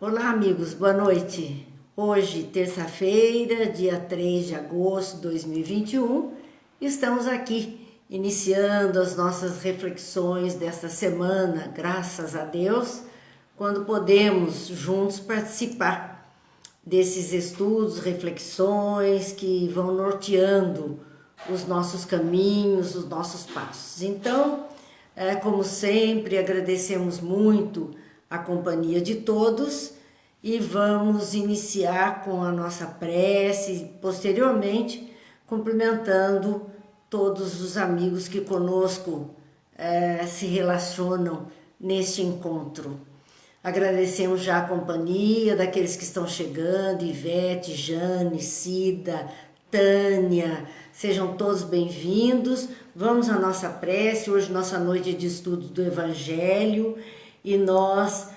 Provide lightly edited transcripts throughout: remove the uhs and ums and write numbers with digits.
Olá, amigos, boa noite. Hoje, terça-feira, dia 3 de agosto de 2021, estamos aqui iniciando as nossas reflexões desta semana, graças a Deus, quando podemos juntos participar desses estudos, reflexões que vão norteando os nossos caminhos, os nossos passos. Então, como sempre, agradecemos muito a companhia de todos e vamos iniciar com a nossa prece, posteriormente cumprimentando todos os amigos que conosco se relacionam neste encontro. Agradecemos já a companhia daqueles que estão chegando, Ivete, Jane, Cida, Tânia, sejam todos bem-vindos. Vamos à nossa prece, hoje nossa noite de estudo do Evangelho e nós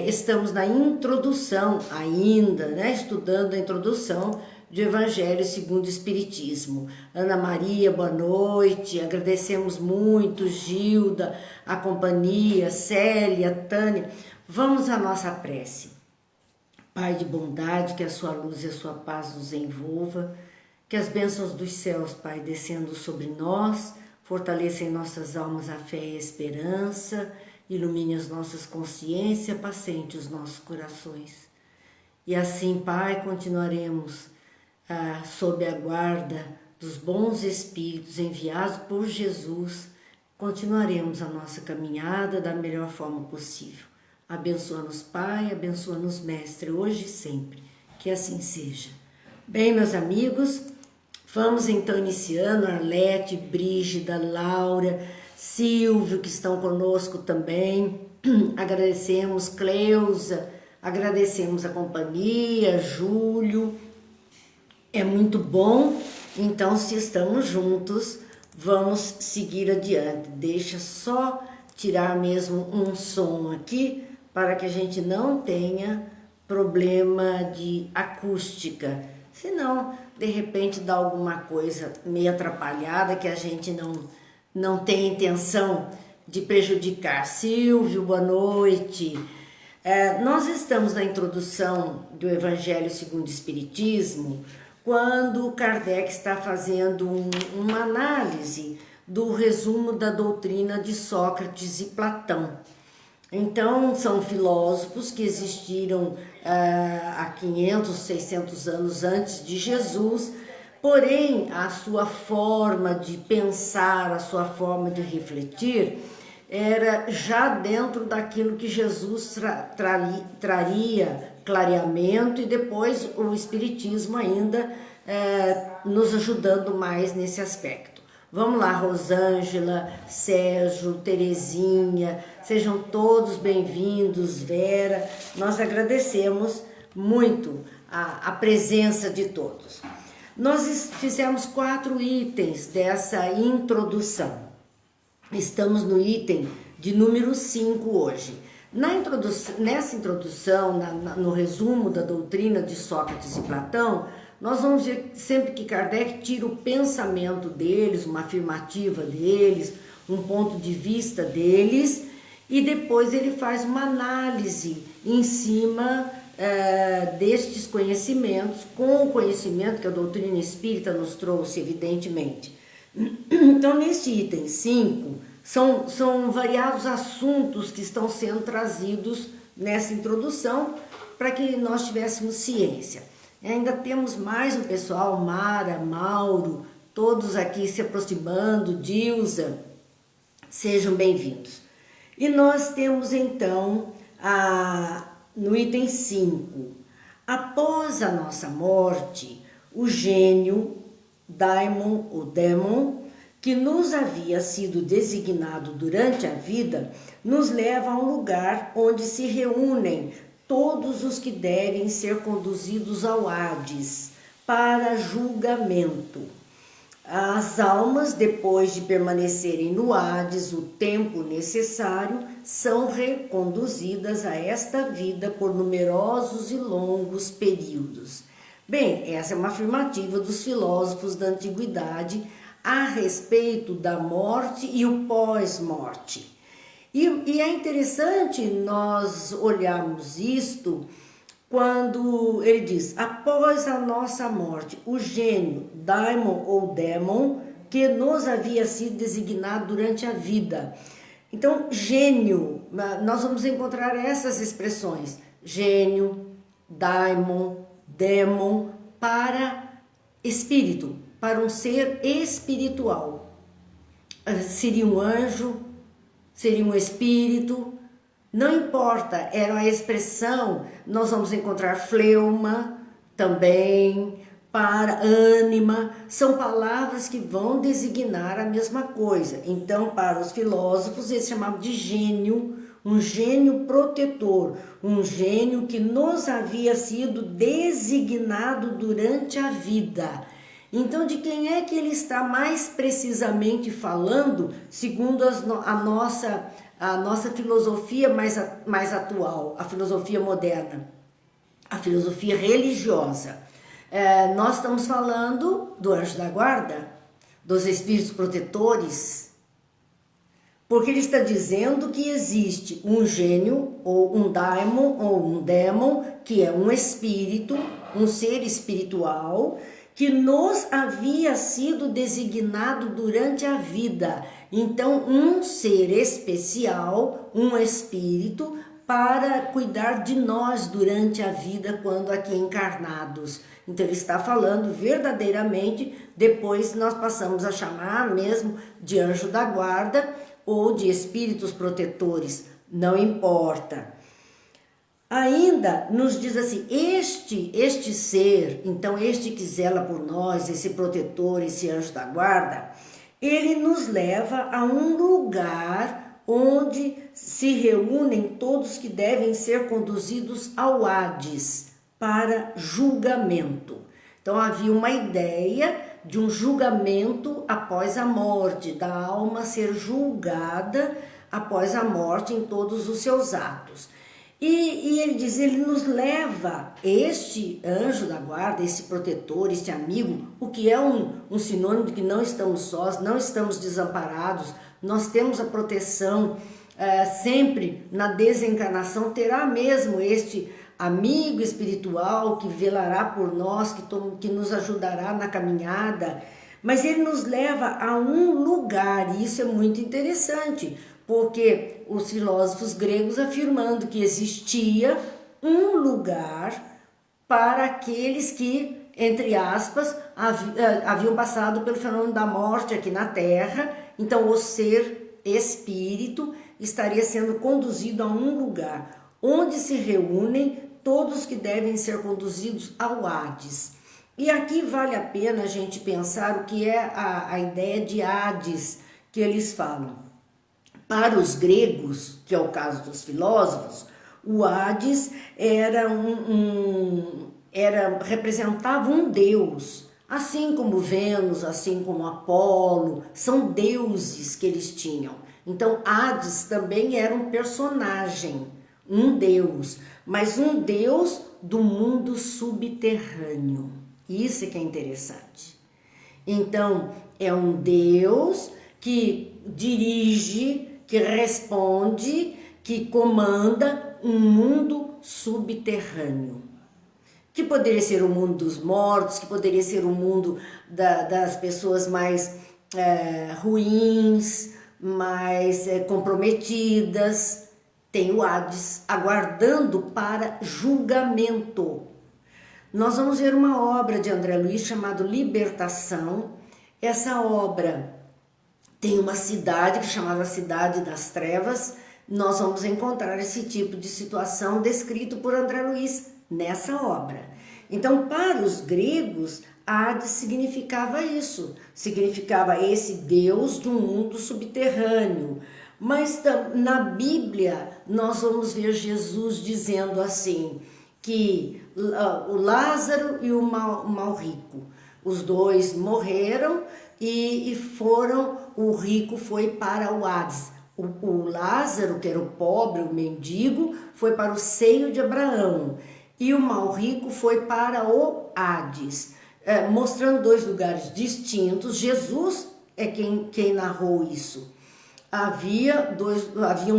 estamos na introdução ainda, estudando a introdução do Evangelho segundo o Espiritismo. Ana Maria, boa noite, agradecemos muito, Gilda, a companhia, Célia, Tânia. Vamos à nossa prece. Pai de bondade, que a sua luz e a sua paz nos envolva, que as bênçãos dos céus, Pai, descendo sobre nós, fortaleça em nossas almas a fé e a esperança, ilumine as nossas consciências, paciente os nossos corações. E assim, Pai, continuaremos sob a guarda dos bons espíritos enviados por Jesus, continuaremos a nossa caminhada da melhor forma possível. Abençoa-nos, Pai, abençoa-nos, Mestre, hoje e sempre, que assim seja. Bem, meus amigos, vamos então iniciando, Arlete, Brígida, Laura, Silvio, que estão conosco também, agradecemos, Cleusa, agradecemos a companhia, Júlio, é muito bom, então se estamos juntos, vamos seguir adiante. Deixa só tirar mesmo um som aqui, para que a gente não tenha problema de acústica, senão de repente dá alguma coisa meio atrapalhada que a gente não tem intenção de prejudicar. Silvio, boa noite. Nós estamos na introdução do Evangelho segundo o Espiritismo, quando Kardec está fazendo uma análise do resumo da doutrina de Sócrates e Platão. Então, são filósofos que existiram há 500, 600 anos antes de Jesus, porém, a sua forma de pensar, a sua forma de refletir, era já dentro daquilo que Jesus traria clareamento e depois o Espiritismo ainda nos ajudando mais nesse aspecto. Vamos lá, Rosângela, Sérgio, Terezinha, sejam todos bem-vindos, Vera. Nós agradecemos muito a presença de todos. Nós fizemos 4 itens dessa introdução. Estamos no item de número 5 hoje. Nessa introdução, no resumo da doutrina de Sócrates e Platão, nós vamos ver sempre que Kardec tira o pensamento deles, uma afirmativa deles, um ponto de vista deles, e depois ele faz uma análise em cima destes conhecimentos, com o conhecimento que a doutrina espírita nos trouxe, evidentemente. Então, neste item 5, são variados assuntos que estão sendo trazidos nessa introdução para que nós tivéssemos ciência. Ainda temos mais um pessoal, Mara, Mauro, todos aqui se aproximando, Dilza, sejam bem-vindos. E nós temos então, no item 5, após a nossa morte, o gênio, daimon ou démon, que nos havia sido designado durante a vida, nos leva a um lugar onde se reúnem todos os que devem ser conduzidos ao Hades para julgamento. As almas, depois de permanecerem no Hades o tempo necessário, são reconduzidas a esta vida por numerosos e longos períodos. Bem, essa é uma afirmativa dos filósofos da antiguidade a respeito da morte e o pós-morte. E é interessante nós olharmos isto quando ele diz: após a nossa morte, o gênio, daimon ou demon, que nos havia sido designado durante a vida. Então, gênio, nós vamos encontrar essas expressões: gênio, daimon, demon, para espírito, para um ser espiritual. Seria um anjo, seria um espírito, não importa, era uma expressão. Nós vamos encontrar fleuma também, para ânima, são palavras que vão designar a mesma coisa. Então, para os filósofos, eles chamavam de gênio, um gênio protetor, um gênio que nos havia sido designado durante a vida. Então, de quem é que ele está mais precisamente falando, segundo a nossa filosofia mais atual, a filosofia moderna, a filosofia religiosa? Nós estamos falando do anjo da guarda, dos espíritos protetores, porque ele está dizendo que existe um gênio, ou um daimon, ou um demon, que é um espírito, um ser espiritual, que nos havia sido designado durante a vida. Então, um ser especial, um espírito, para cuidar de nós durante a vida, quando aqui encarnados. Então, ele está falando verdadeiramente, depois nós passamos a chamar mesmo de anjo da guarda ou de espíritos protetores, não importa. Ainda nos diz assim: este ser, então este que zela por nós, esse protetor, esse anjo da guarda, ele nos leva a um lugar onde se reúnem todos que devem ser conduzidos ao Hades para julgamento. Então havia uma ideia de um julgamento após a morte, da alma ser julgada após a morte em todos os seus atos. E ele diz, ele nos leva, este anjo da guarda, esse protetor, este amigo, o que é um sinônimo de que não estamos sós, não estamos desamparados, nós temos a proteção, sempre na desencarnação terá mesmo este amigo espiritual que velará por nós, que nos ajudará na caminhada. Mas ele nos leva a um lugar, e isso é muito interessante, porque os filósofos gregos afirmando que existia um lugar para aqueles que, entre aspas, haviam passado pelo fenômeno da morte aqui na Terra. Então o ser espírito estaria sendo conduzido a um lugar onde se reúnem todos que devem ser conduzidos ao Hades. E aqui vale a pena a gente pensar o que é a ideia de Hades que eles falam. Para os gregos, que é o caso dos filósofos, o Hades representava um deus, assim como Vênus, assim como Apolo, são deuses que eles tinham. Então Hades também era um personagem, um deus, mas um deus do mundo subterrâneo. Isso é que é interessante. Então é um deus que dirige, que responde, que comanda um mundo subterrâneo. Que poderia ser o mundo dos mortos, que poderia ser o mundo das pessoas mais ruins, mais comprometidas. Tem o Hades aguardando para julgamento. Nós vamos ver uma obra de André Luiz chamada Libertação. Essa obra tem uma cidade que é chamada Cidade das Trevas. Nós vamos encontrar esse tipo de situação descrito por André Luiz nessa obra. Então, para os gregos, Hades significava isso, significava esse Deus de um mundo subterrâneo. Mas na Bíblia nós vamos ver Jesus dizendo assim, que o Lázaro e o mal rico, os dois morreram e o rico foi para o Hades. O Lázaro, que era o pobre, o mendigo, foi para o seio de Abraão. E o mal rico foi para o Hades. Mostrando dois lugares distintos. Jesus é quem narrou isso. haviam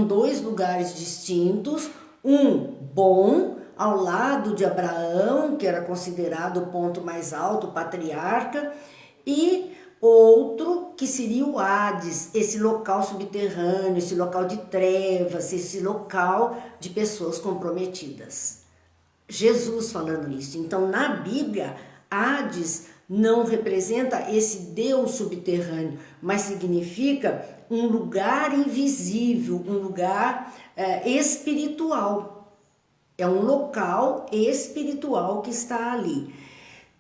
dois lugares distintos, um bom, ao lado de Abraão, que era considerado o ponto mais alto, o patriarca, e outro que seria o Hades, esse local subterrâneo, esse local de trevas, esse local de pessoas comprometidas. Jesus falando isso. Então, na Bíblia, Hades não representa esse Deus subterrâneo, mas significa um lugar invisível, um lugar espiritual. É um local espiritual que está ali.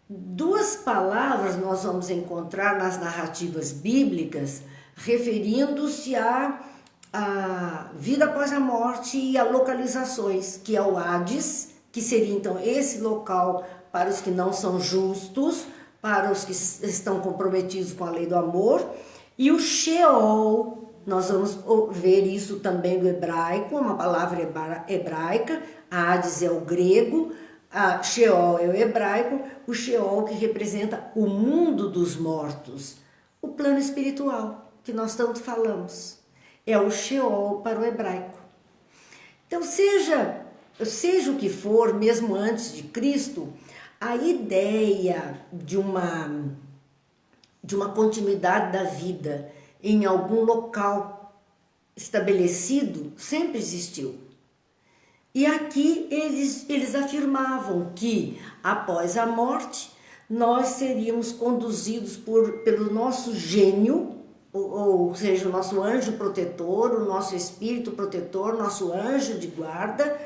Duas palavras nós vamos encontrar nas narrativas bíblicas referindo-se à vida após a morte e a localizações, que é o Hades, que seria então esse local para os que não são justos, para os que estão comprometidos com a lei do amor, e o Sheol. Nós vamos ver isso também do hebraico, uma palavra hebraica. Hades é o grego, a Sheol é o hebraico, o Sheol que representa o mundo dos mortos, o plano espiritual que nós tanto falamos. É o Sheol para o hebraico. Então, seja o que for, mesmo antes de Cristo, a ideia de uma continuidade da vida em algum local estabelecido sempre existiu. E aqui eles afirmavam que após a morte nós seríamos conduzidos pelo nosso gênio, ou seja, o nosso anjo protetor, o nosso espírito protetor, nosso anjo de guarda,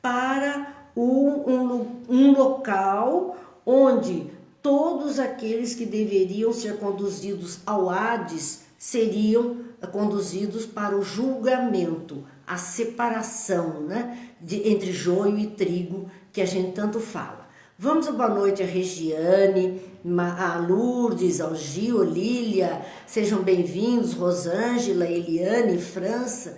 para um local onde todos aqueles que deveriam ser conduzidos ao Hades seriam conduzidos para o julgamento, a separação, né, entre joio e trigo, que a gente tanto fala. Vamos boa noite a Regiane, a Lourdes, ao Gil, Lília, sejam bem-vindos, Rosângela, Eliane, France,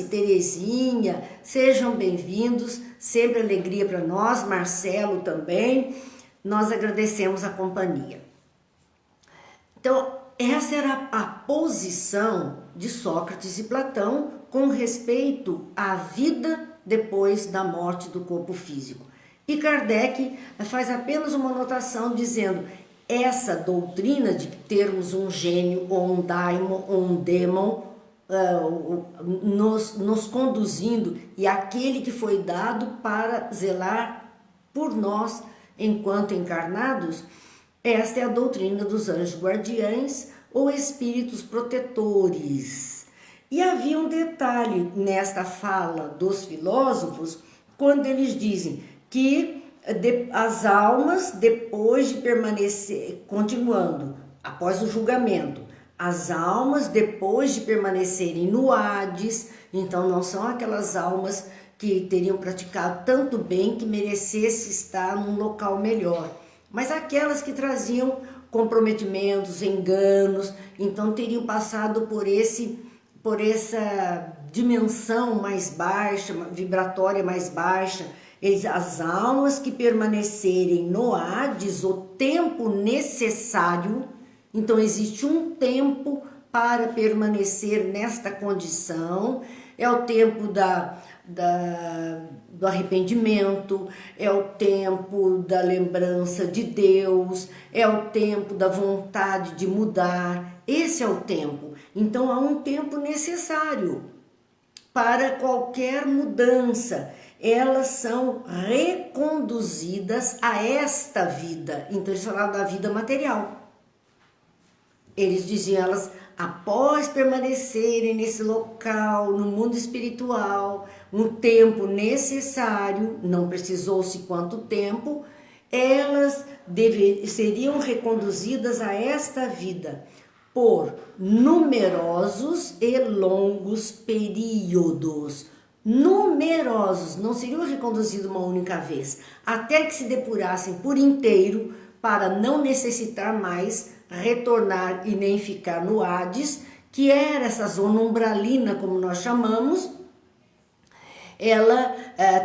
Terezinha, sejam bem-vindos, sempre alegria para nós, Marcelo também, nós agradecemos a companhia. Então, essa era a posição de Sócrates e Platão com respeito à vida depois da morte do corpo físico. E Kardec faz apenas uma anotação dizendo: essa doutrina de termos um gênio ou um daimon ou um demon nos conduzindo, e aquele que foi dado para zelar por nós enquanto encarnados, esta é a doutrina dos anjos guardiães ou espíritos protetores. E havia um detalhe nesta fala dos filósofos, quando eles dizem que as almas, depois de permanecer, continuando, após o julgamento, as almas, depois de permanecerem no Hades, então não são aquelas almas que teriam praticado tanto bem que merecesse estar num local melhor, mas aquelas que traziam comprometimentos, enganos, então teriam passado por essa dimensão mais baixa, vibratória mais baixa. As almas que permanecerem no Hades o tempo necessário, então existe um tempo para permanecer nesta condição, é o tempo do arrependimento, é o tempo da lembrança de Deus, é o tempo da vontade de mudar, esse é o tempo. Então há um tempo necessário para qualquer mudança, elas são reconduzidas a esta vida. Então eles falaram da vida material. Eles diziam, elas, após permanecerem nesse local, no mundo espiritual, um tempo necessário, não precisou-se quanto tempo, elas seriam reconduzidas a esta vida por numerosos e longos períodos. Numerosos, não seriam reconduzidos uma única vez, até que se depurassem por inteiro para não necessitar mais retornar e nem ficar no Hades, que era essa zona umbralina, como nós chamamos. Ela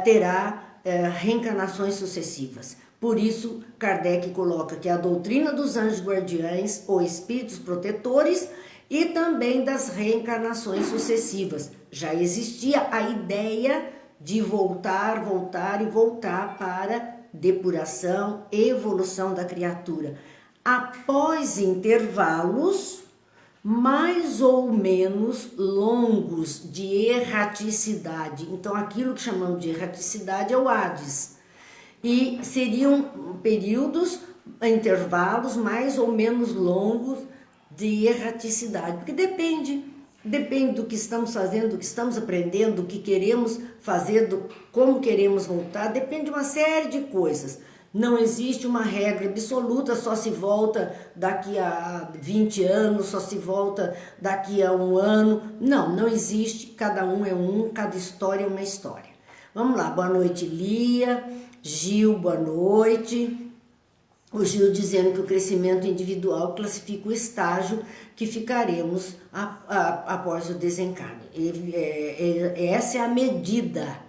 terá reencarnações sucessivas. Por isso, Kardec coloca que a doutrina dos anjos guardiães ou espíritos protetores e também das reencarnações sucessivas. Já existia a ideia de voltar para depuração, evolução da criatura, após intervalos mais ou menos longos de erraticidade. Então, aquilo que chamamos de erraticidade é o Hades. E seriam períodos, intervalos mais ou menos longos de erraticidade, porque depende do que estamos fazendo, do que estamos aprendendo, do que queremos fazer, como queremos voltar, depende de uma série de coisas. Não existe uma regra absoluta, só se volta daqui a 20 anos, só se volta daqui a um ano. Não existe, cada um é um, cada história é uma história. Vamos lá, boa noite, Lia, Gil, boa noite. O Gil dizendo que o crescimento individual classifica o estágio que ficaremos após o desencarne. Essa é a medida.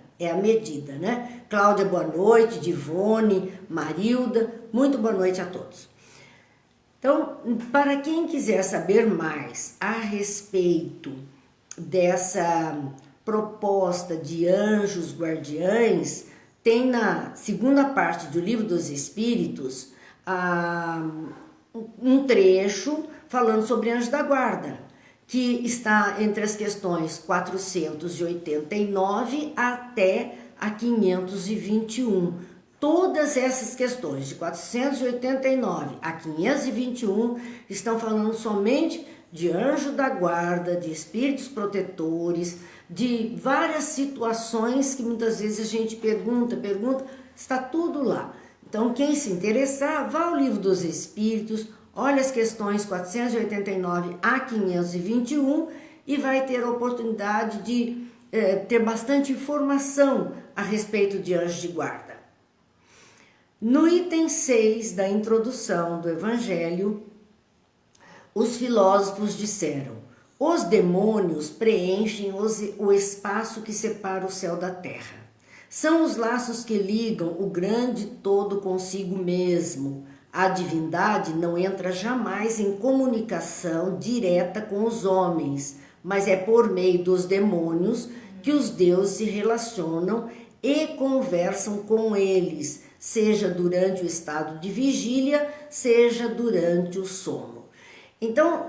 Né? Cláudia, boa noite, Divone, Marilda, muito boa noite a todos. Então, para quem quiser saber mais a respeito dessa proposta de anjos guardiães, tem na segunda parte do Livro dos Espíritos um trecho falando sobre anjo da guarda, que está entre as questões 489 até a 521. Todas essas questões, de 489 a 521, estão falando somente de anjo da guarda, de espíritos protetores, de várias situações que muitas vezes a gente pergunta, está tudo lá. Então, quem se interessar, vá ao Livro dos Espíritos, olha as questões 489 a 521 e vai ter a oportunidade de ter bastante informação a respeito de anjos de guarda. No item 6 da introdução do Evangelho, os filósofos disseram: os demônios preenchem o espaço que separa o céu da terra. São os laços que ligam o grande todo consigo mesmo. A divindade não entra jamais em comunicação direta com os homens, mas é por meio dos demônios que os deuses se relacionam e conversam com eles, seja durante o estado de vigília, seja durante o sono. Então,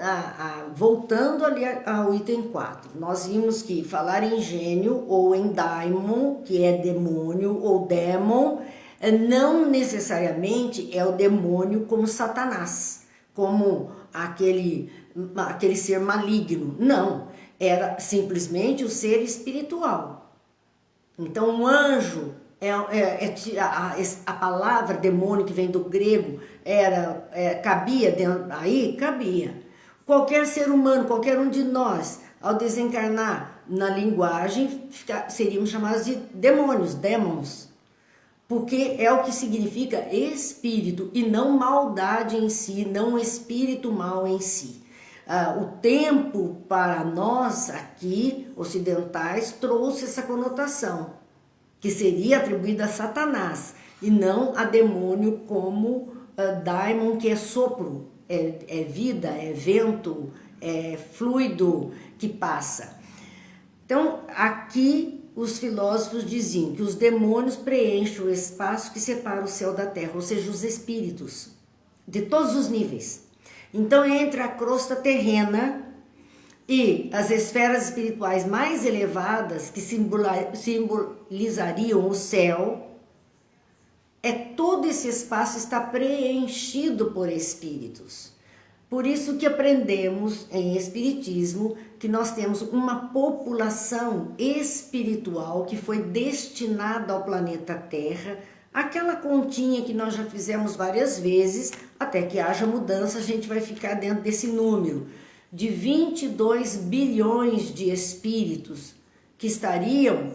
voltando ali ao item 4, nós vimos que falar em gênio ou em daimon, que é demônio ou démon, não necessariamente é o demônio como Satanás, como aquele ser maligno. Não, era simplesmente o ser espiritual. Então, um anjo, a palavra demônio que vem do grego, cabia dentro, aí cabia. Qualquer ser humano, qualquer um de nós, ao desencarnar na linguagem, seríamos chamados de demônios, demons, porque é o que significa espírito e não maldade em si, não espírito mal em si. O tempo para nós aqui, ocidentais, trouxe essa conotação, que seria atribuída a Satanás e não a demônio como daimon, que é sopro, é vida, é vento, é fluido que passa. Então, aqui os filósofos diziam que os demônios preenchem o espaço que separa o céu da terra, ou seja, os espíritos, de todos os níveis. Então, entre a crosta terrena e as esferas espirituais mais elevadas, que simbolizariam o céu, todo esse espaço está preenchido por espíritos. Por isso que aprendemos em Espiritismo que nós temos uma população espiritual que foi destinada ao planeta Terra, aquela continha que nós já fizemos várias vezes, até que haja mudança, a gente vai ficar dentro desse número, de 22 bilhões de espíritos que estariam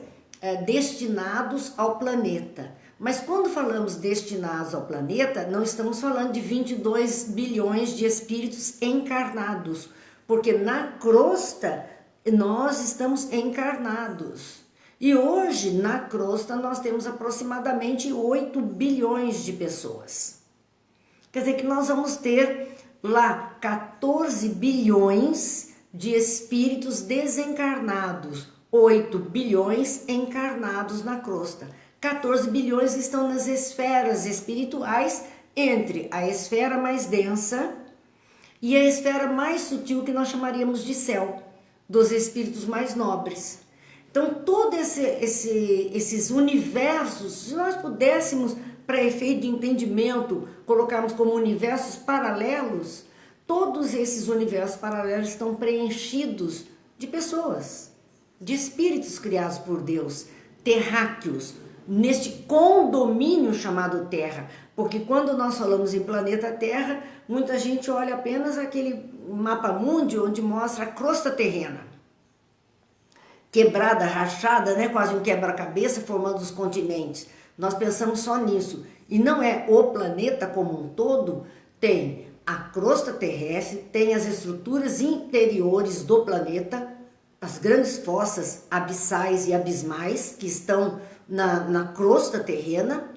destinados ao planeta. Mas quando falamos destinados ao planeta, não estamos falando de 22 bilhões de espíritos encarnados, porque na crosta nós estamos encarnados. E hoje, na crosta, nós temos aproximadamente 8 bilhões de pessoas. Quer dizer que nós vamos ter lá 14 bilhões de espíritos desencarnados, 8 bilhões encarnados na crosta. 14 bilhões estão nas esferas espirituais, entre a esfera mais densa e a esfera mais sutil, que nós chamaríamos de céu, dos espíritos mais nobres. Então, todos esses universos, se nós pudéssemos, para efeito de entendimento, colocarmos como universos paralelos, todos esses universos paralelos estão preenchidos de pessoas, de espíritos criados por Deus, terráqueos, neste condomínio chamado Terra. Porque quando nós falamos em planeta Terra, muita gente olha apenas aquele mapa mundi onde mostra a crosta terrena, quebrada, rachada, né? Quase um quebra-cabeça formando os continentes. Nós pensamos só nisso. E não é o planeta como um todo. Tem a crosta terrestre, tem as estruturas interiores do planeta, as grandes fossas abissais e abismais que estão na crosta terrena,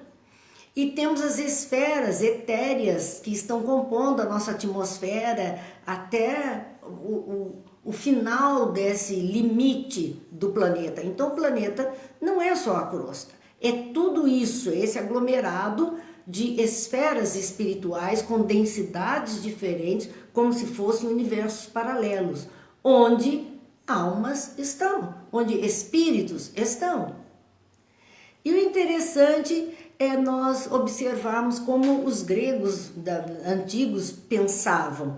e temos as esferas etéreas que estão compondo a nossa atmosfera até o final desse limite do planeta. Então o planeta não é só a crosta, é tudo isso, esse aglomerado de esferas espirituais com densidades diferentes, como se fossem universos paralelos, onde almas estão, onde espíritos estão. E o interessante é nós observarmos como os gregos antigos pensavam,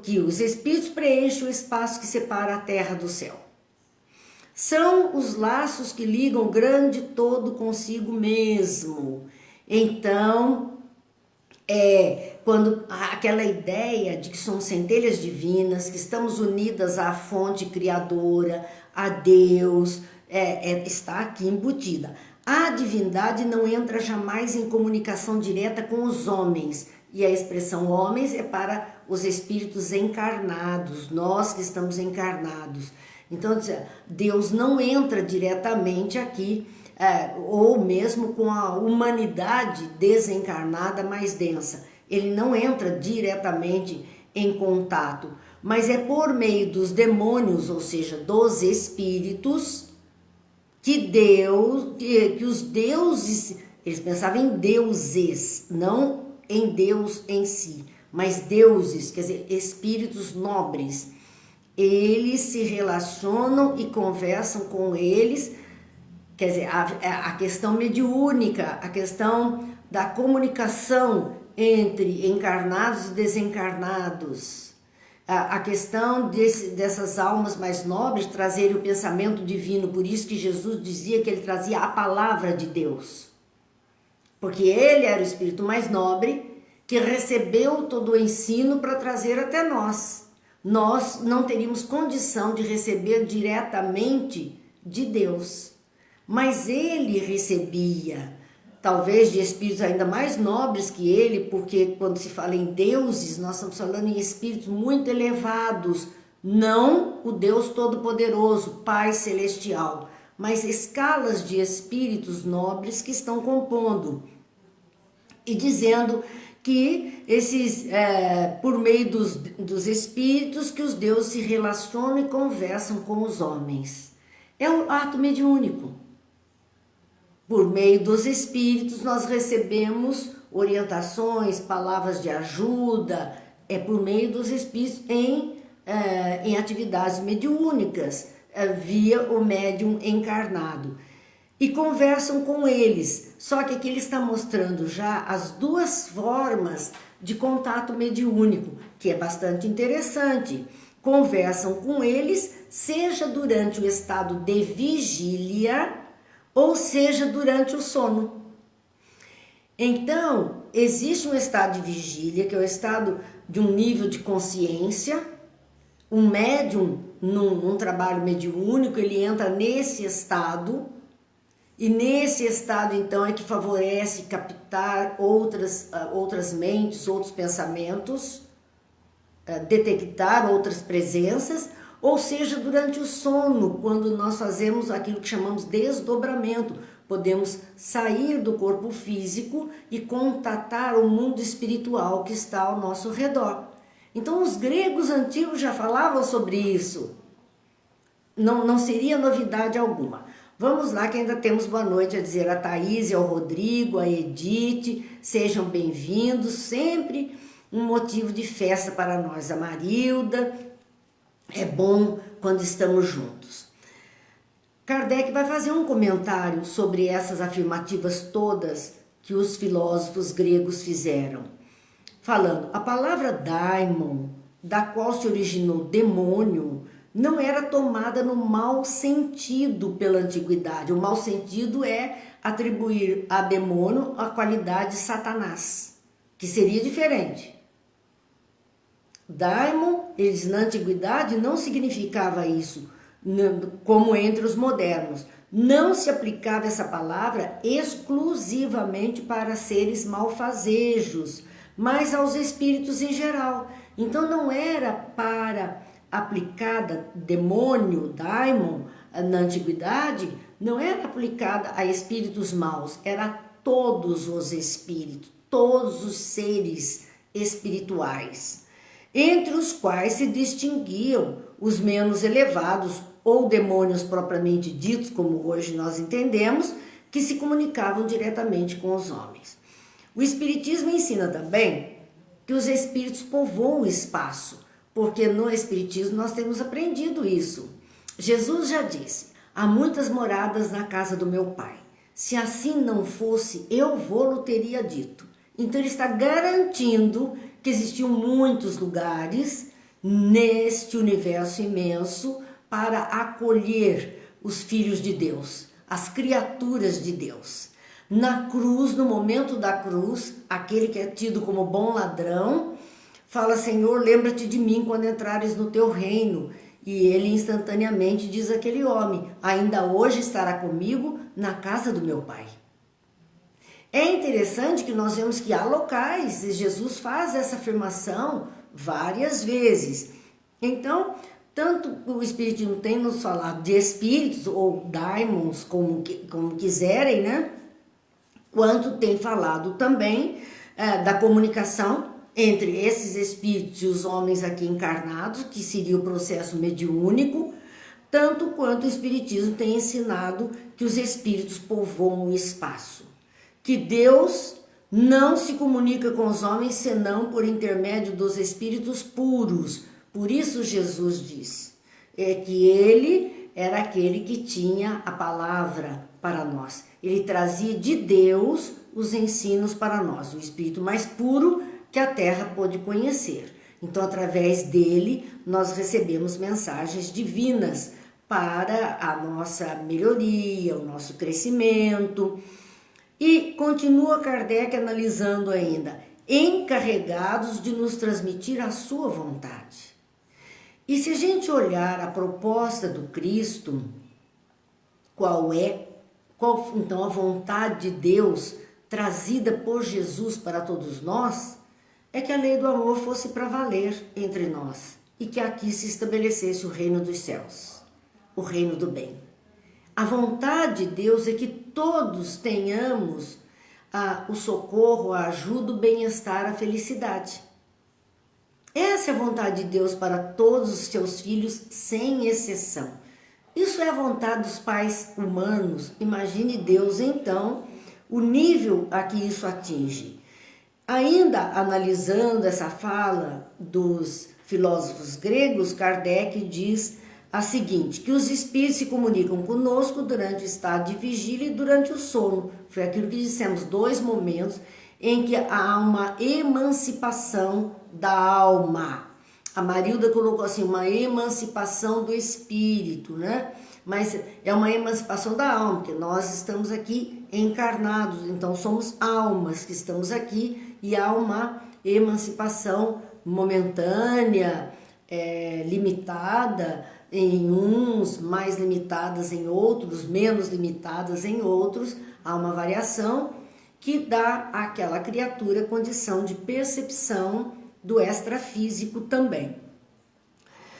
que os espíritos preenchem o espaço que separa a terra do céu. São os laços que ligam o grande todo consigo mesmo. Então, quando aquela ideia de que somos centelhas divinas, que estamos unidas à fonte criadora, a Deus, está aqui embutida. A divindade não entra jamais em comunicação direta com os homens, e a expressão homens é para os espíritos encarnados, nós que estamos encarnados. Então, Deus não entra diretamente aqui, ou mesmo com a humanidade desencarnada mais densa. Ele não entra diretamente em contato, mas é por meio dos demônios, ou seja, dos espíritos, que os deuses, eles pensavam em deuses, não em Deus em si, mas deuses, quer dizer, espíritos nobres. Eles se relacionam e conversam com eles, quer dizer, a questão mediúnica, a questão da comunicação entre encarnados e desencarnados, a questão dessas almas mais nobres trazerem o pensamento divino. Por isso que Jesus dizia que ele trazia a palavra de Deus, porque ele era o espírito mais nobre que recebeu todo o ensino para trazer até nós. Nós não teríamos condição de receber diretamente de Deus, mas ele recebia, talvez de espíritos ainda mais nobres que ele, porque quando se fala em deuses, nós estamos falando em espíritos muito elevados, não o Deus Todo-Poderoso, Pai Celestial, mas escalas de espíritos nobres que estão compondo e dizendo que por meio dos espíritos que os deuses se relacionam e conversam com os homens. É um ato mediúnico. Por meio dos espíritos nós recebemos orientações, palavras de ajuda, por meio dos espíritos em atividades mediúnicas, via o médium encarnado. E conversam com eles, só que aqui ele está mostrando já as duas formas de contato mediúnico, que é bastante interessante. Conversam com eles, seja durante o estado de vigília, ou seja, durante o sono. Então, existe um estado de vigília, que é o estado de um nível de consciência. Um médium, num trabalho mediúnico, ele entra nesse estado, e nesse estado, então, é que favorece captar outras mentes, outros pensamentos, detectar outras presenças, ou seja, durante o sono, quando nós fazemos aquilo que chamamos desdobramento, podemos sair do corpo físico e contatar o mundo espiritual que está ao nosso redor. Então os gregos antigos já falavam sobre isso. Não seria novidade alguma. Vamos lá que ainda temos boa noite a dizer a Thaís, ao Rodrigo, a Edith, sejam bem-vindos, sempre um motivo de festa para nós. A Marilda, é bom quando estamos juntos. Kardec vai fazer um comentário sobre essas afirmativas todas que os filósofos gregos fizeram, falando, a palavra daimon, da qual se originou demônio, não era tomada no mau sentido pela antiguidade. O mau sentido é atribuir a demônio a qualidade de Satanás, que seria diferente. Daimon, eles na antiguidade não significava isso, como entre os modernos. Não se aplicava essa palavra exclusivamente para seres malfazejos, mas aos espíritos em geral. Então não era para aplicada demônio, daimon, na antiguidade, não era aplicada a espíritos maus, era a todos os espíritos, todos os seres espirituais, entre os quais se distinguiam os menos elevados ou demônios propriamente ditos, como hoje nós entendemos, que se comunicavam diretamente com os homens. O Espiritismo ensina também que os espíritos povoam o espaço, porque no Espiritismo nós temos aprendido isso. Jesus já disse, há muitas moradas na casa do meu Pai. Se assim não fosse, eu vou-lo teria dito. Então ele está garantindo que existiam muitos lugares neste universo imenso para acolher os filhos de Deus, as criaturas de Deus. Na cruz, no momento da cruz, aquele que é tido como bom ladrão, fala, Senhor, lembra-te de mim quando entrares no teu reino. E ele instantaneamente diz àquele homem, ainda hoje estará comigo na casa do meu Pai. É interessante que nós vemos que há locais, e Jesus faz essa afirmação várias vezes. Então, tanto o Espiritismo tem nos falado de espíritos, ou daimons, como quiserem, né? Quanto tem falado também da comunicação entre esses espíritos e os homens aqui encarnados, que seria o processo mediúnico, tanto quanto o Espiritismo tem ensinado que os espíritos povoam o espaço, que Deus não se comunica com os homens senão por intermédio dos espíritos puros. Por isso Jesus diz que ele era aquele que tinha a palavra para nós. Ele trazia de Deus os ensinos para nós, o espírito mais puro que a terra pôde conhecer. Então, através dele, nós recebemos mensagens divinas para a nossa melhoria, o nosso crescimento. E continua Kardec analisando ainda, encarregados de nos transmitir a sua vontade. E se a gente olhar a proposta do Cristo, qual então a vontade de Deus trazida por Jesus para todos nós, é que a lei do amor fosse para valer entre nós e que aqui se estabelecesse o reino dos céus, o reino do bem. A vontade de Deus é que todos tenhamos o socorro, a ajuda, o bem-estar, a felicidade. Essa é a vontade de Deus para todos os seus filhos, sem exceção. Isso é a vontade dos pais humanos. Imagine Deus, então, o nível a que isso atinge. Ainda analisando essa fala dos filósofos gregos, Kardec diz a seguinte, que os espíritos se comunicam conosco durante o estado de vigília e durante o sono. Foi aquilo que dissemos, 2 momentos em que há uma emancipação da alma. A Marilda colocou assim, uma emancipação do espírito, né? Mas é uma emancipação da alma, porque nós estamos aqui encarnados, então somos almas que estamos aqui e há uma emancipação momentânea, limitada em uns, mais limitadas em outros, menos limitadas em outros, há uma variação que dá àquela criatura condição de percepção do extrafísico também.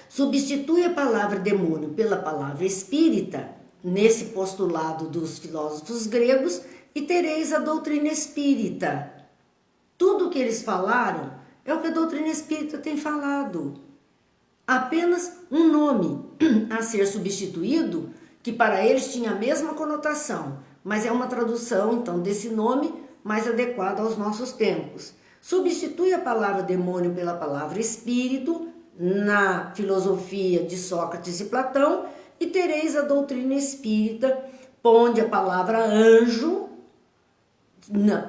Substitui a palavra demônio pela palavra espírita, nesse postulado dos filósofos gregos, e tereis a doutrina espírita. Tudo que eles falaram É o que a doutrina espírita tem falado. Apenas um nome a ser substituído, que para eles tinha a mesma conotação, mas é uma tradução, então, desse nome mais adequada aos nossos tempos. Substitui a palavra demônio pela palavra espírito, na filosofia de Sócrates e Platão, e tereis a doutrina espírita, onde a palavra anjo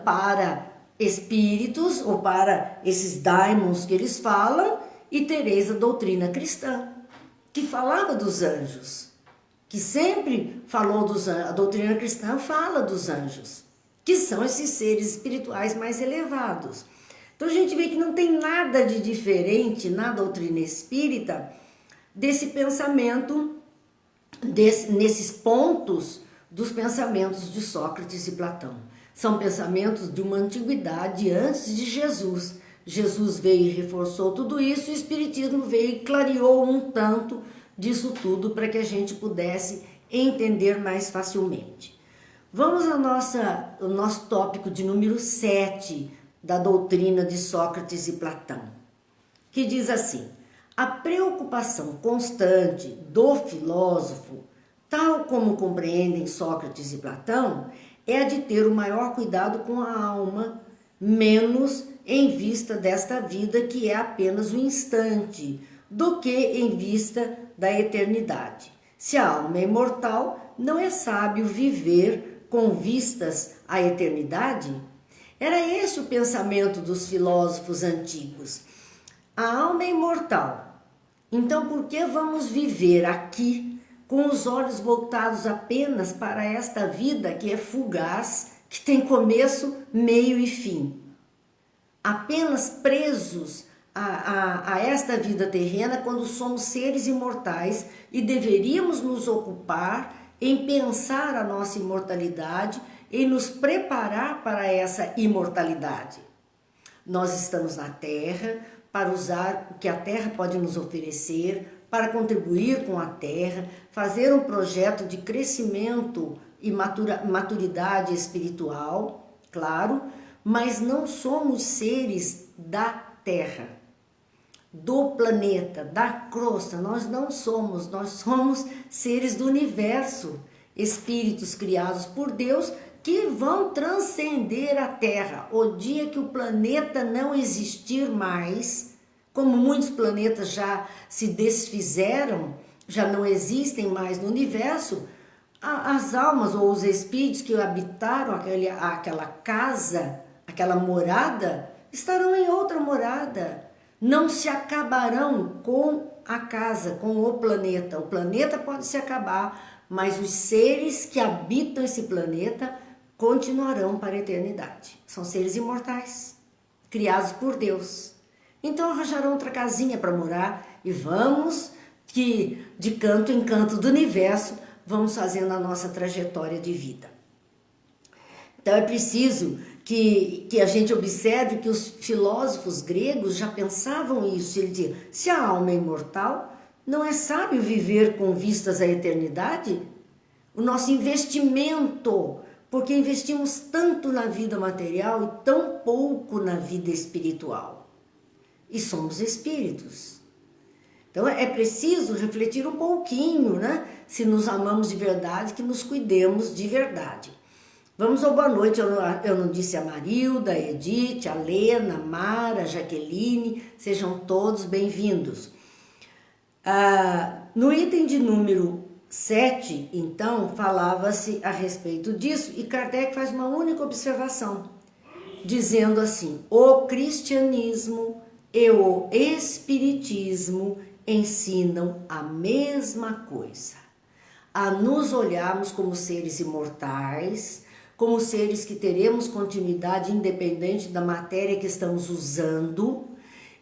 para espíritos ou para esses daimons que eles falam, e tereis a doutrina cristã, que falava dos anjos, que sempre falou dos anjos. A doutrina cristã fala dos anjos, que são esses seres espirituais mais elevados. Então a gente vê que não tem nada de diferente na doutrina espírita desse pensamento, nesses pontos dos pensamentos de Sócrates e Platão. São pensamentos de uma antiguidade antes de Jesus. Jesus veio e reforçou tudo isso, e o Espiritismo veio e clareou um tanto disso tudo para que a gente pudesse entender mais facilmente. Vamos ao nosso tópico de número 7 da doutrina de Sócrates e Platão, que diz assim: a preocupação constante do filósofo, tal como compreendem Sócrates e Platão, é a de ter o maior cuidado com a alma, menos em vista desta vida que é apenas um instante, do que em vista da eternidade. Se a alma é imortal, não é sábio viver com vistas à eternidade? Era esse o pensamento dos filósofos antigos. A alma é imortal, então por que vamos viver aqui com os olhos voltados apenas para esta vida que é fugaz, que tem começo, meio e fim? Apenas presos a esta vida terrena, quando somos seres imortais e deveríamos nos ocupar em pensar a nossa imortalidade e nos preparar para essa imortalidade. Nós estamos na Terra para usar o que a Terra pode nos oferecer, para contribuir com a Terra, fazer um projeto de crescimento e maturidade espiritual, claro, mas não somos seres da Terra, do planeta, da crosta. Nós não somos, nós somos seres do universo, espíritos criados por Deus que vão transcender a Terra. O dia que o planeta não existir mais, como muitos planetas já se desfizeram, já não existem mais no universo, as almas ou os espíritos que habitaram aquela casa, aquela morada, estarão em outra morada. Não se acabarão com a casa, com o planeta. O planeta pode se acabar, mas os seres que habitam esse planeta continuarão para a eternidade. São seres imortais, criados por Deus. Então arranjarão outra casinha para morar e vamos que de canto em canto do universo vamos fazendo a nossa trajetória de vida. Então é preciso que a gente observe que os filósofos gregos já pensavam isso. Ele dizia: se a alma é imortal, não é sábio viver com vistas à eternidade? O nosso investimento, porque investimos tanto na vida material e tão pouco na vida espiritual. E somos espíritos. Então é preciso refletir um pouquinho, né? Se nos amamos de verdade, que nos cuidemos de verdade. Vamos ao boa noite. Eu não disse a Marilda, a Edith, a Lena, a Mara, a Jaqueline, sejam todos bem-vindos. No item de número 7, então, falava-se a respeito disso e Kardec faz uma única observação, dizendo assim: o cristianismo e o espiritismo ensinam a mesma coisa, a nos olharmos como seres imortais, como seres que teremos continuidade independente da matéria que estamos usando,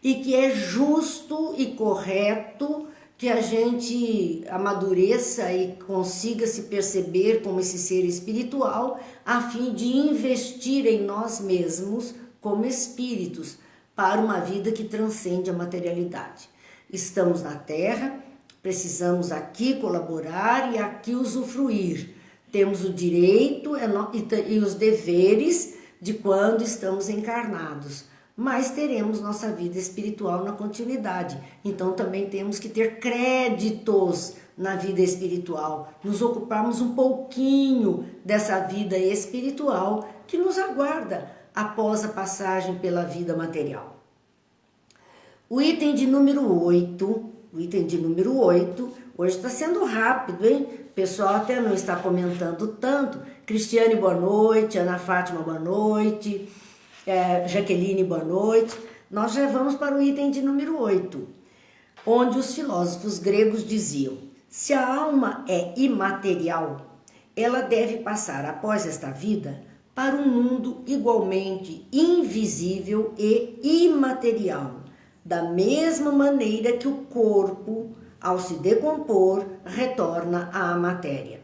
e que é justo e correto que a gente amadureça e consiga se perceber como esse ser espiritual, a fim de investir em nós mesmos como espíritos para uma vida que transcende a materialidade. Estamos na Terra, precisamos aqui colaborar e aqui usufruir. Temos o direito e os deveres de quando estamos encarnados, mas teremos nossa vida espiritual na continuidade. Então também temos que ter créditos na vida espiritual, nos ocuparmos um pouquinho dessa vida espiritual que nos aguarda após a passagem pela vida material. O item de número 8, hoje está sendo rápido, hein? O pessoal até não está comentando tanto. Cristiane, boa noite. Ana Fátima, boa noite. Jaqueline, boa noite. Nós já vamos para o item de número 8, onde os filósofos gregos diziam: se a alma é imaterial, ela deve passar após esta vida para um mundo igualmente invisível e imaterial, da mesma maneira que o corpo, ao se decompor, retorna à matéria.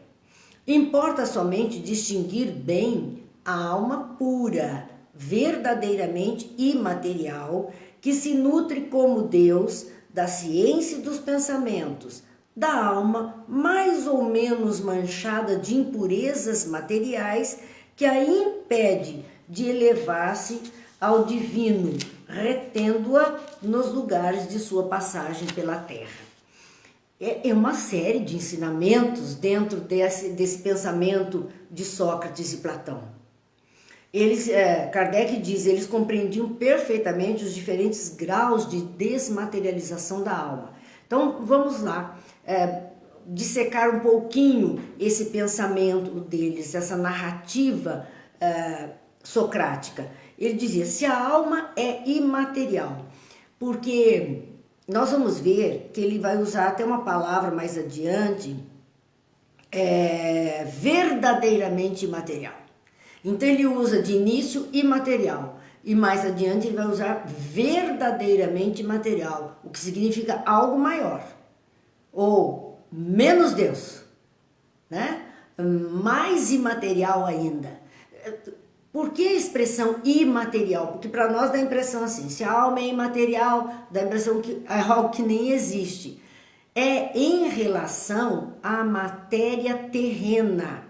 Importa somente distinguir bem a alma pura, verdadeiramente imaterial, que se nutre como Deus da ciência e dos pensamentos, da alma mais ou menos manchada de impurezas materiais, que a impede de elevar-se ao divino, retendo-a nos lugares de sua passagem pela terra. É uma série de ensinamentos dentro desse pensamento de Sócrates e Platão. Kardec diz, eles compreendiam perfeitamente os diferentes graus de desmaterialização da alma. Então vamos lá, dissecar um pouquinho esse pensamento deles, essa narrativa socrática. Ele dizia, se a alma é imaterial, porque nós vamos ver que ele vai usar até uma palavra mais adiante, verdadeiramente imaterial. Então ele usa de início imaterial, e mais adiante ele vai usar verdadeiramente imaterial, o que significa algo maior, ou menos Deus, né? Mais imaterial ainda. Por que a expressão imaterial? Porque para nós dá a impressão assim, se a alma é imaterial, dá a impressão que é algo que nem existe. É em relação à matéria terrena,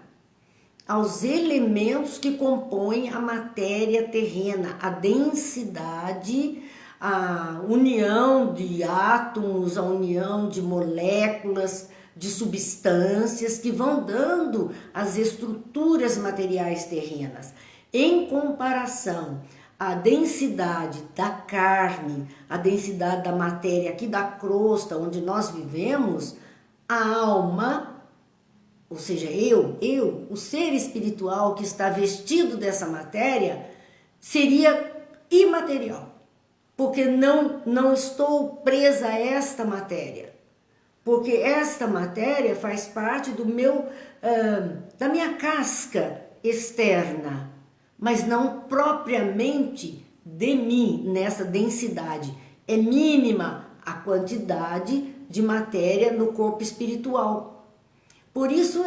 aos elementos que compõem a matéria terrena, a densidade, a união de átomos, a união de moléculas, de substâncias que vão dando as estruturas materiais terrenas. Em comparação à densidade da carne, a densidade da matéria aqui da crosta onde nós vivemos, a alma, ou seja, o ser espiritual que está vestido dessa matéria, seria imaterial, porque não estou presa a esta matéria, porque esta matéria faz parte da minha casca externa, mas não propriamente de mim nessa densidade. É mínima a quantidade de matéria no corpo espiritual. Por isso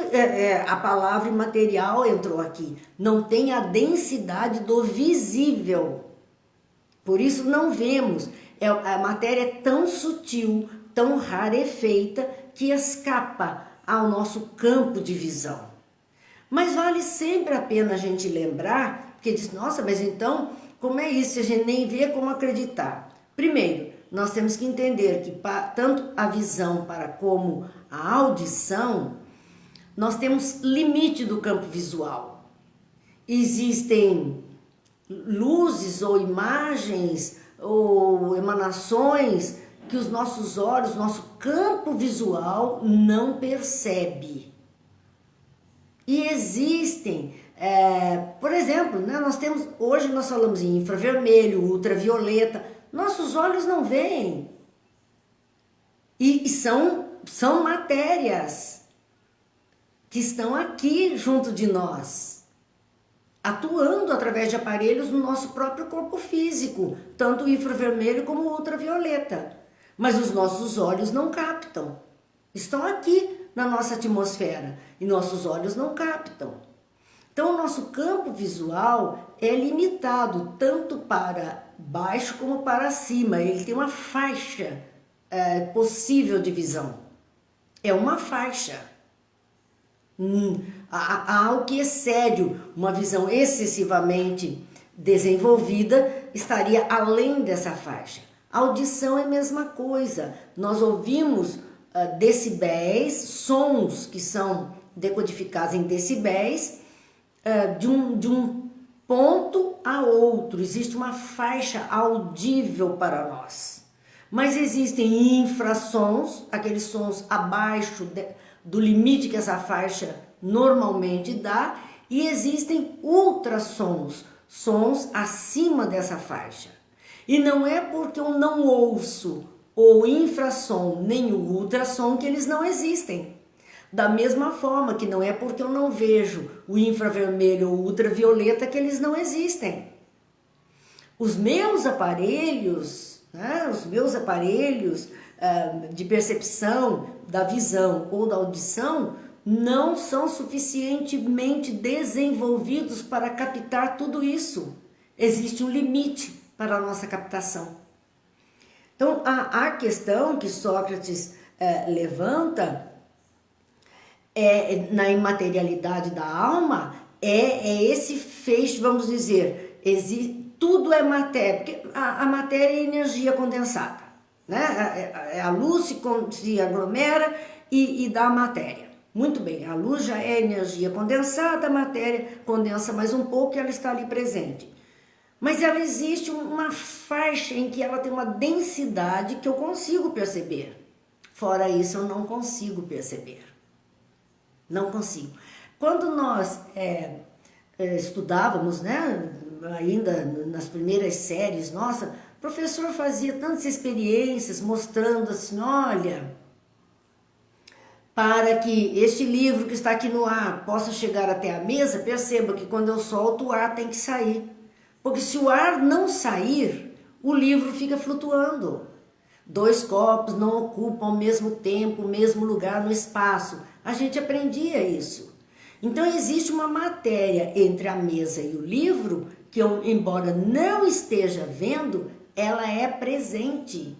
a palavra imaterial entrou aqui. Não tem a densidade do visível. Por isso não vemos. A matéria é tão sutil, tão rarefeita, que escapa ao nosso campo de visão. Mas vale sempre a pena a gente lembrar, porque diz, nossa, mas então, como é isso? A gente nem vê como acreditar. Primeiro, nós temos que entender que tanto a visão como a audição, nós temos limite do campo visual. Existem luzes ou imagens ou emanações que os nossos olhos, nosso campo visual não percebe. E existem, por exemplo, né, hoje nós falamos em infravermelho, ultravioleta, nossos olhos não veem. E são matérias que estão aqui junto de nós, atuando através de aparelhos no nosso próprio corpo físico, tanto o infravermelho como o ultravioleta. Mas os nossos olhos não captam, estão aqui na nossa atmosfera e nossos olhos não captam. Então o nosso campo visual é limitado tanto para baixo como para cima, ele tem uma faixa possível de visão, é uma faixa. Há algo que excede uma visão excessivamente desenvolvida estaria além dessa faixa. A audição é a mesma coisa. Nós ouvimos decibéis, sons que são decodificados em decibéis, de um ponto a outro. Existe uma faixa audível para nós. Mas existem infrassons, aqueles sons abaixo do limite que essa faixa normalmente dá, e existem ultrassons, sons acima dessa faixa. E não é porque eu não ouço o infrassom nem o ultrassom que eles não existem. Da mesma forma que não é porque eu não vejo o infravermelho ou ultravioleta que eles não existem. Os meus aparelhos, de percepção da visão ou da audição não são suficientemente desenvolvidos para captar tudo isso. Existe um limite para a nossa captação. Então, a questão que Sócrates levanta na imaterialidade da alma é esse feixe, vamos dizer, tudo é matéria, porque a matéria é energia condensada, né? A luz se aglomera e dá matéria. Muito bem, a luz já é energia condensada, a matéria condensa mais um pouco e ela está ali presente. Mas ela existe uma faixa em que ela tem uma densidade que eu consigo perceber. Fora isso, eu não consigo perceber. Não consigo. Quando nós estudávamos, né, ainda nas primeiras séries, nossa, o professor fazia tantas experiências mostrando assim, olha, para que este livro que está aqui no ar possa chegar até a mesa, perceba que quando eu solto o ar tem que sair. Porque se o ar não sair, o livro fica flutuando. 2 copos não ocupam ao mesmo tempo o mesmo lugar no espaço. A gente aprendia isso. Então existe uma matéria entre a mesa e o livro que eu, embora não esteja vendo, ela é presente.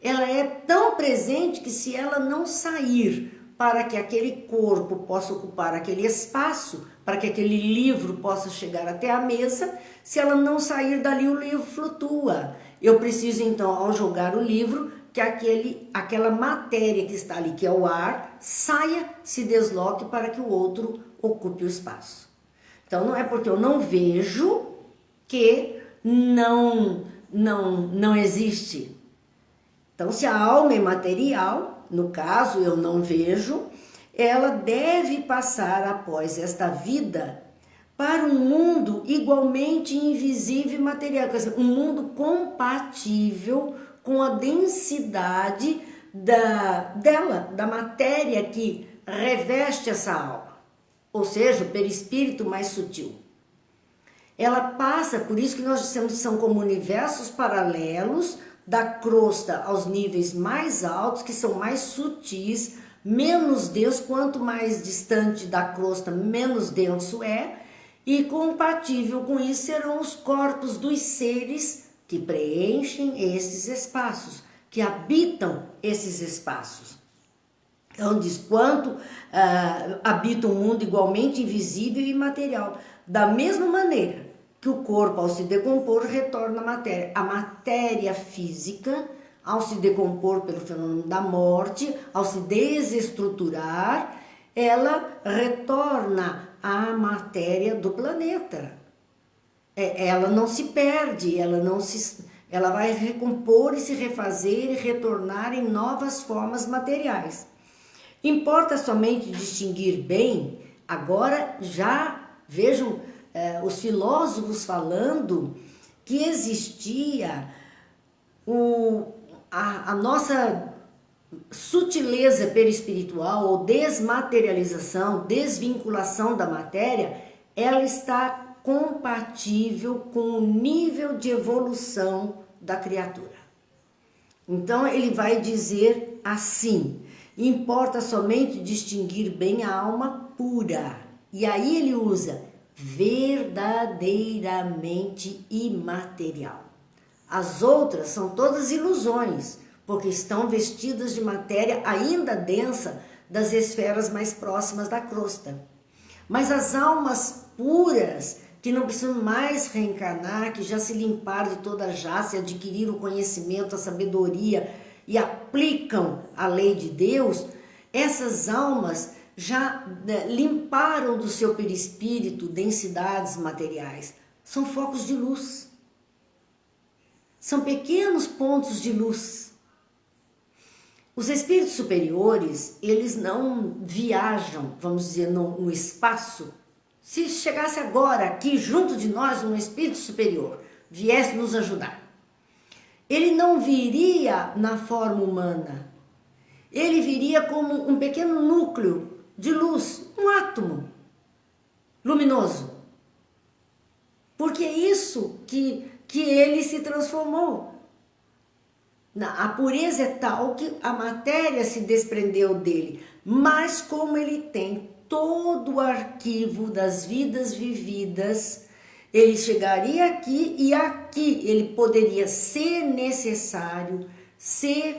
Ela é tão presente que se ela não sair para que aquele corpo possa ocupar aquele espaço, para que aquele livro possa chegar até a mesa, se ela não sair dali, o livro flutua. Eu preciso então, ao jogar o livro, que aquela matéria que está ali, que é o ar, saia, se desloque para que o outro ocupe o espaço. Então não é porque eu não vejo que não existe. Então, se a alma é material, no caso eu não vejo, ela deve passar após esta vida para um mundo igualmente invisível e material, quer dizer, um mundo compatível com a densidade da matéria que reveste essa alma, ou seja, o perispírito mais sutil. Ela passa, por isso que nós dissemos que são como universos paralelos, da crosta aos níveis mais altos, que são mais sutis, menos denso, quanto mais distante da crosta, menos denso é, e compatível com isso serão os corpos dos seres que preenchem esses espaços, que habitam esses espaços. Então diz, quanto habita um mundo igualmente invisível e imaterial, da mesma maneira que o corpo, ao se decompor, retorna à matéria. A matéria física, ao se decompor pelo fenômeno da morte, ao se desestruturar, ela retorna à matéria do planeta. Ela não se perde, ela vai recompor e se refazer e retornar em novas formas materiais. Importa somente distinguir bem, agora já vejam os filósofos falando que existia a nossa sutileza perispiritual ou desmaterialização, desvinculação da matéria, ela está compatível com o nível de evolução da criatura. Então ele vai dizer assim, importa somente distinguir bem a alma pura. E aí ele usa verdadeiramente imaterial. As outras são todas ilusões, porque estão vestidas de matéria ainda densa das esferas mais próximas da crosta. Mas as almas puras, que não precisam mais reencarnar, que já se limparam de toda a jaça, adquiriram o conhecimento, a sabedoria e aplicam a lei de Deus, essas almas já limparam do seu perispírito densidades materiais. São focos de luz. São pequenos pontos de luz. Os espíritos superiores, eles não viajam, vamos dizer, no espaço. Se chegasse agora aqui junto de nós um espírito superior, viesse nos ajudar, ele não viria na forma humana. Ele viria como um pequeno núcleo de luz, um átomo luminoso. Porque é isso que ele se transformou. A pureza é tal que a matéria se desprendeu dele, mas como ele tem todo o arquivo das vidas vividas, ele chegaria aqui e aqui ele poderia, se necessário, se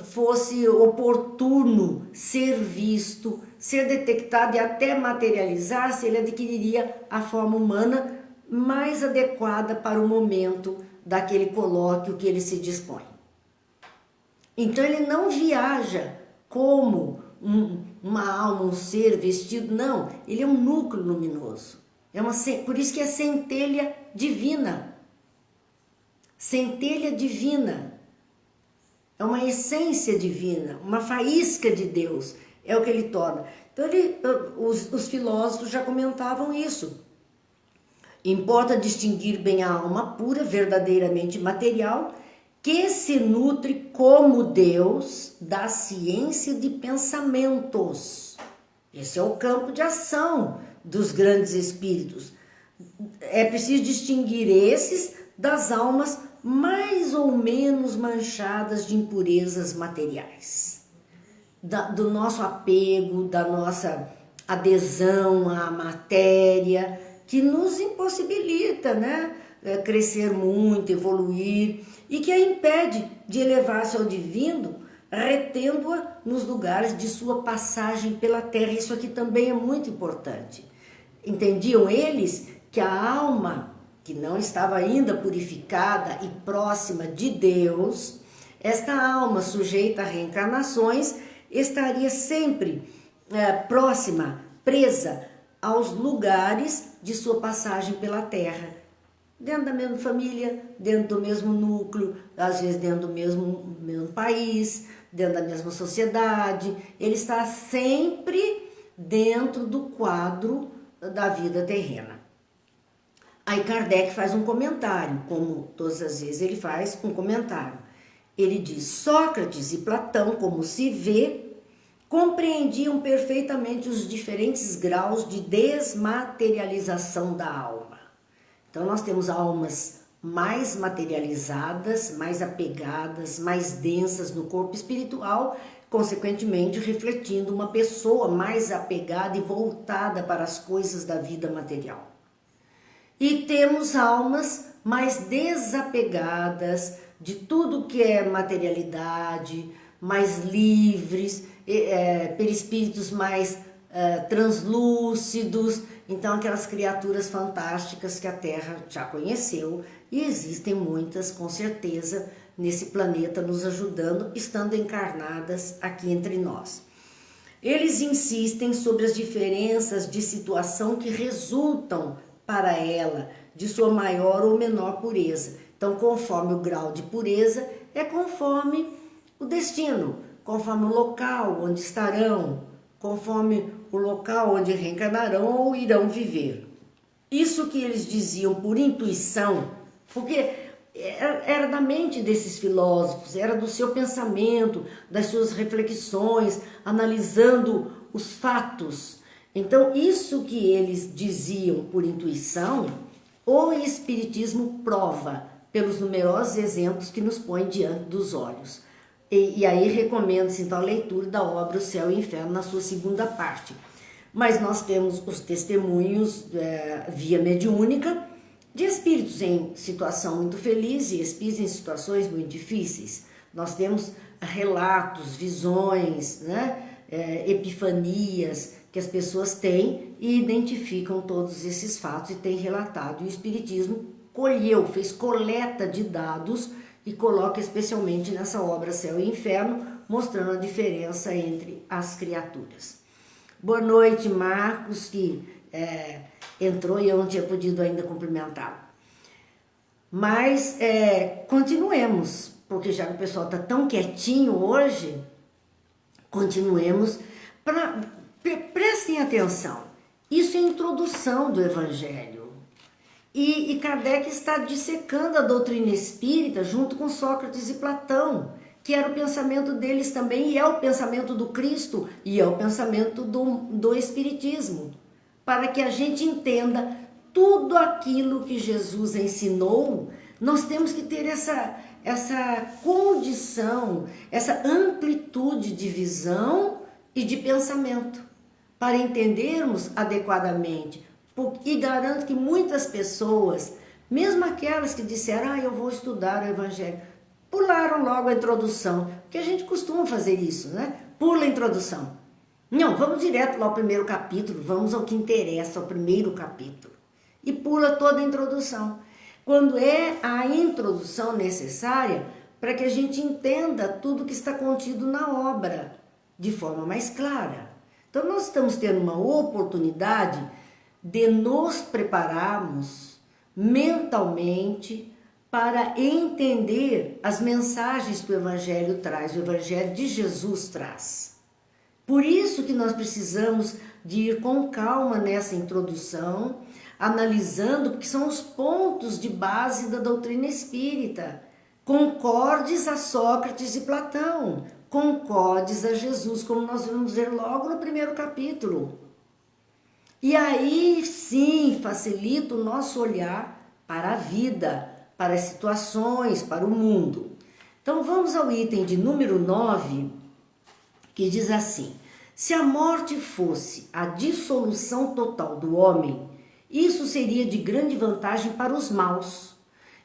fosse oportuno, ser visto, ser detectado e até materializar-se, ele adquiriria a forma humana mais adequada para o momento daquele colóquio que ele se dispõe. Então ele não viaja como uma alma, um ser vestido, não, ele é um núcleo luminoso. Por isso que é centelha divina. Centelha divina. É uma essência divina, uma faísca de Deus, é o que ele torna. Então os filósofos já comentavam isso. Importa distinguir bem a alma pura, verdadeiramente material, que se nutre como Deus da ciência de pensamentos. Esse é o campo de ação dos grandes espíritos. É preciso distinguir esses das almas mais ou menos manchadas de impurezas materiais. Do nosso apego, da nossa adesão à matéria, que nos impossibilita, crescer muito, evoluir, e que a impede de elevar-se ao divino, retendo-a nos lugares de sua passagem pela terra. Isso aqui também é muito importante. Entendiam eles que a alma, que não estava ainda purificada e próxima de Deus, esta alma sujeita a reencarnações, estaria sempre próxima, presa aos lugares de sua passagem pela terra. Dentro da mesma família, dentro do mesmo núcleo, às vezes dentro do mesmo país, dentro da mesma sociedade. Ele está sempre dentro do quadro da vida terrena. Aí Kardec faz um comentário, como todas as vezes ele faz um comentário. Ele diz: Sócrates e Platão, como se vê, compreendiam perfeitamente os diferentes graus de desmaterialização da alma. Então nós temos almas mais materializadas, mais apegadas, mais densas no corpo espiritual, consequentemente refletindo uma pessoa mais apegada e voltada para as coisas da vida material. E temos almas mais desapegadas de tudo que é materialidade, mais livres, perispíritos mais translúcidos. Então aquelas criaturas fantásticas que a Terra já conheceu, e existem muitas com certeza nesse planeta nos ajudando, estando encarnadas aqui entre nós. Eles insistem sobre as diferenças de situação que resultam para ela de sua maior ou menor pureza. Então, conforme o grau de pureza, é conforme o destino, conforme o local onde estarão, conforme o local onde reencarnarão ou irão viver. Isso que eles diziam por intuição, porque era da mente desses filósofos, era do seu pensamento, das suas reflexões, analisando os fatos. Então, isso que eles diziam por intuição, o Espiritismo prova pelos numerosos exemplos que nos põe diante dos olhos. E aí recomendo-se então a leitura da obra O Céu e o Inferno na sua segunda parte. Mas nós temos os testemunhos via mediúnica de espíritos em situação muito feliz e espíritos em situações muito difíceis. Nós temos relatos, visões, epifanias, que as pessoas têm e identificam todos esses fatos e têm relatado. E o Espiritismo colheu, fez coleta de dados e coloca especialmente nessa obra Céu e Inferno, mostrando a diferença entre as criaturas. Boa noite, Marcos, que entrou e eu não tinha podido ainda cumprimentá-lo. Mas continuemos, porque já que o pessoal está tão quietinho hoje, continuemos. Prestem atenção, isso é a introdução do Evangelho. E Kardec está dissecando a doutrina espírita junto com Sócrates e Platão, que era o pensamento deles também, e é o pensamento do Cristo, e é o pensamento do Espiritismo, para que a gente entenda tudo aquilo que Jesus ensinou. Nós temos que ter essa condição, essa amplitude de visão e de pensamento, para entendermos adequadamente. E garanto que muitas pessoas, mesmo aquelas que disseram, eu vou estudar o Evangelho, pularam logo a introdução, porque a gente costuma fazer isso, né? Pula a introdução. Não, vamos direto lá ao primeiro capítulo, vamos ao que interessa, ao primeiro capítulo. E pula toda a introdução. Quando é a introdução necessária para que a gente entenda tudo que está contido na obra, de forma mais clara. Então nós estamos tendo uma oportunidade de nos prepararmos mentalmente para entender as mensagens que o Evangelho traz, o Evangelho de Jesus traz. Por isso que nós precisamos de ir com calma nessa introdução, analisando, porque são os pontos de base da doutrina espírita, concordes a Sócrates e Platão, concordes a Jesus, como nós vamos ver logo no primeiro capítulo. E aí sim facilita o nosso olhar para a vida, para as situações, para o mundo. Então vamos ao item de número 9, que diz assim: se a morte fosse a dissolução total do homem, isso seria de grande vantagem para os maus,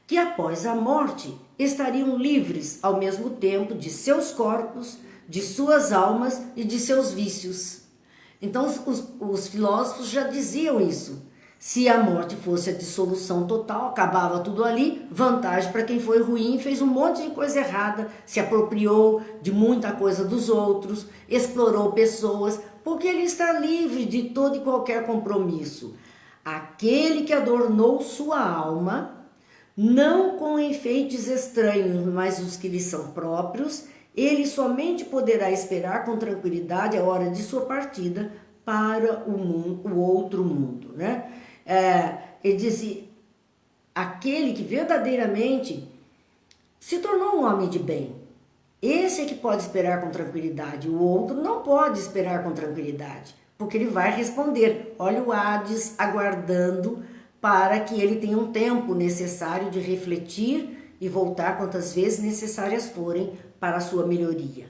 que após a morte estariam livres ao mesmo tempo de seus corpos, de suas almas e de seus vícios. Então os filósofos já diziam isso. Se a morte fosse a dissolução total, acabava tudo ali, vantagem para quem foi ruim, fez um monte de coisa errada, se apropriou de muita coisa dos outros, explorou pessoas, porque ele está livre de todo e qualquer compromisso. Aquele que adornou sua alma, não com enfeites estranhos, mas os que lhe são próprios, ele somente poderá esperar com tranquilidade a hora de sua partida para o outro mundo, né? Ele disse, aquele que verdadeiramente se tornou um homem de bem, esse é que pode esperar com tranquilidade, o outro não pode esperar com tranquilidade, porque ele vai responder, olha o Hades aguardando para que ele tenha um tempo necessário de refletir e voltar quantas vezes necessárias forem para a sua melhoria.